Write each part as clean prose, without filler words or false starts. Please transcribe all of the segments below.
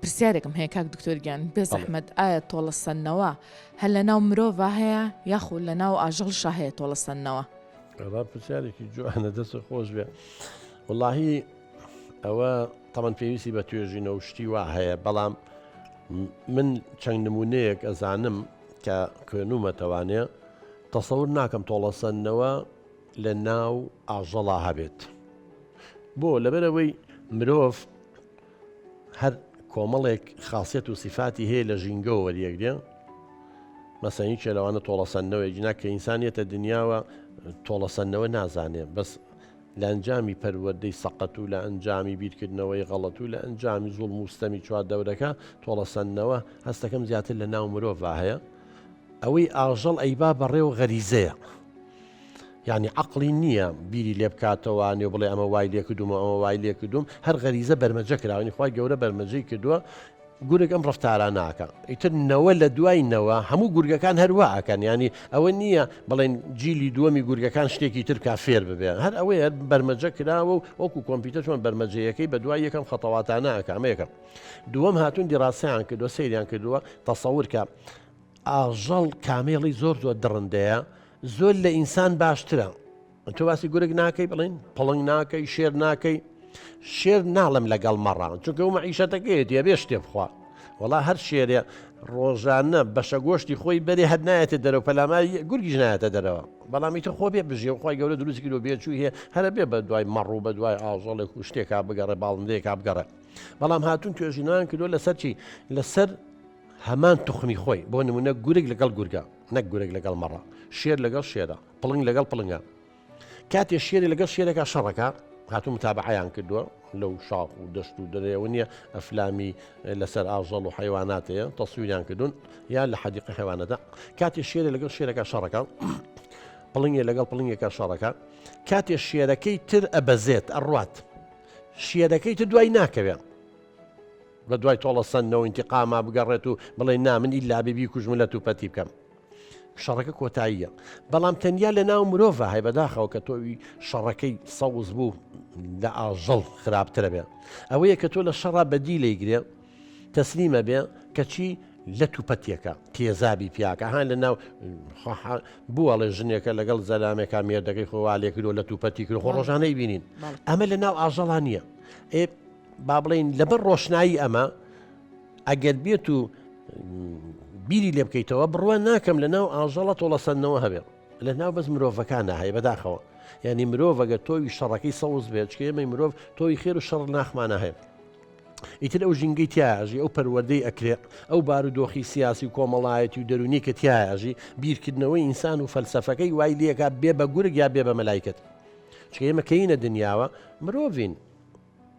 پرسیارێکم هەیە کاک دکتۆر گیان بێز ئەحمەد ئایا تۆڵە سەنەوە هەر لە ناو مرۆڤ هەیە یاخود لە ناو ئاژەڵشە هەیە تۆڵە سەنەوە؟ پرسیارێکی جوانە دەست خۆش بێ وڵاهی ئەوە تەمەەن پێویستی بە توێژینەوە شتی وا هەیە بەڵام من چەند نمونەیەک ئەزانم کە خوێنومەتەوانێ تەسەور ناکەم تۆڵە سەنەوە لە ناو ئاژەڵا هەبێت بۆ لەبەرەوەی مرۆڤ هەر کۆمەڵێک خاصیت و سیفاتی هەیە لە ژینگەوە وەریەکدێ مەسەنی چێ لەوانە تۆڵە سەنەوەی جنا کە ئینسانیەتە دنیاوە تۆڵە سەنەوە نازانێ بەس لە ئەنجامی پەروەردەی سەقەت و لە ئەنجامی بیرکردنەوەی غەڵەت و لە ئەنجامی زوڵم و ستەمی چوار دەورەکە تۆڵە سەنەوە هەستەکەم زیاتر لە ناو مرۆڤ هەیە ئەوەی ئاژەڵ ئەیبا بەڕێوە غەریزەیە یعنی عقلی نییە بیری لێ بکاتەوانێ بڵێ ئەمە وای لێ کردومە ئەمە وای لێ کردوم هەر غەریزە بەرمەجە کراوەنی خی گەورە بەرمەجەی کردووە گورگ ئەم ڕفتارە ناکە ئیتر نەوە لە دوایینەوە هەموو گورگەکان هەروەکەن ینی ئەوە نییە بڵێن جیلی دووەمی گورگەکان شتێکی تر کا فێر ببێ هەر ئەوەیە بەرمەجە کراوە و وەکو کۆمپیوتەر چۆن بەرمەجەیەکەی بە دوای یەکەم خەتەواتانە ئەکەمەیەکەم دووەم هاتوون دیڕاستیان کردووە سەیریان کردووە تەسەور کە ئاژەڵ کامێڵی زۆر دڕندەیە زۆر لە ئینسان باشترە تۆ باسی گورگ ناکەی بڵین پڵنگ ناکەی شێر ناکەی شێر ناڵم لەگەڵ مەڕان چونکە و مەعیشەتەکەیت یا بێ شتێ بخوا وڵا هەر شێرێ ڕۆژانە بەشە گۆشتی خۆی بەرێ هەر نایەتە دەرەوە پەلامای گورگیش نایەتە دەرەوە بەڵامی تە خۆ بێ بژێ خی گەورە دروست کیلۆ بێچوو هەیە هەرە بێ بە دوای مەڕوو بە دوای ئاژەڵێک و شتێکا بگەڕێ باڵندەیەکا بگەڕێ بەڵام هاتوون توێژینان کردو لەسەر چی لەسەر هەمان توخمی خۆی بۆ نمونە گورگ لەگەڵ گورگە نەک گورگ لەگەڵ مەڕە شێر لەگەڵ شێرە پڵنگ لەگەڵ پڵنگە کاتێ شێری لەگەڵ شێرێکا شەڕەکە هاتوو متابعیان کردووە لەو شاخ و دەشت و دەرەوە نییە ئەفلامی لەسەر ئاژەڵ و حیواناتەیە تەسویریان کردوون یا لە حەدیقە حیوانەدا کاتێ شێری لەگەڵ شێرەکە شەڕەکە پڵنگێ لەگەڵ پڵنگێکە شەڕەکە کاتێ شێرەکەی تر ئەبەزێت ئەڕوات شێرەکەی تر دوای ناکەوێت بە دوای تۆڵە سەنەوە ئینتیقاما بگەڕێت و بڵێ نامن ئیلا ببی کوژم لە توپەتی بکەم شەڕەکە کۆتاییە بەڵام تەنیا لە ناو مرۆڤ هەیە بەداخەوە کە تۆوی شەڕەکەی سەوز بوو لە ئاژەڵ خراپترە بێ ئەوەیە کە تۆ لە شەڕا بەدی لەیگرێ تەسلیمە بێ کەچی لە توپەتیەکە تێزابی پیاکە هاان لە ناو بووەڵێ ژنێکە لەگەڵ زەلامێکا مێردەکەی خۆوالێ کردو لە توپەتی کرد خۆ ڕۆژانەی بینین ئەمە لە ناو ئاژەڵان نییە با بڵین لەبەر ڕۆشنایی ئەمە ئەگەر بێت و بیری لێ بکەیتەوە بڕوە ناکەم لە ناو ئاژەڵە تۆڵە سەنەوە هەبێ لە ناو بەس مرۆڤەکانە هەیە بەداخەوە ینی مرۆڤەگە تۆوی شەڕەکەی سەوز بێت چکێمەی مرۆڤ تۆی خێر و شەڕ ناخمانە هەیە ئیتر ئەو ژینگەی تیاژی ئەو پەروەردەی ئەکرێ ئەو بارودۆخی سیاسی و کۆمەڵایەتی و دەرونی کە تیاژی بیرکردنەوەی ئینسان و فەلسەفەکەی وای لێکا بێ بە گورگ یا بێ بە مەلایکەت چکە ئێمە کەینە دنیاوە مرۆڤین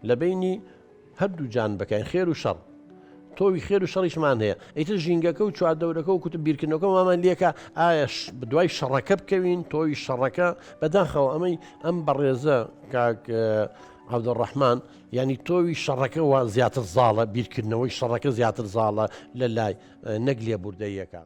لە بینی هەردوو جان بکەین خێر و شەڕ تۆوی خێر و شەڕیشمان هەیە ئیتر ژینگەکە و چواردەورەکە و کوتب بیرکردنەوەکە مامان لێکە ئایا دوای شەڕەکە بکەوین تۆوی شەڕەکە بەداخەوە ئەمەی ئەم بەڕێزە کاک عەبدوڕەحمان ینی تۆوی شەڕەکە و زیاتر زاڵە بیرکردنەوەی شەڕەکە زیاتر زاڵە لە لای نەک لێبوردەیەکە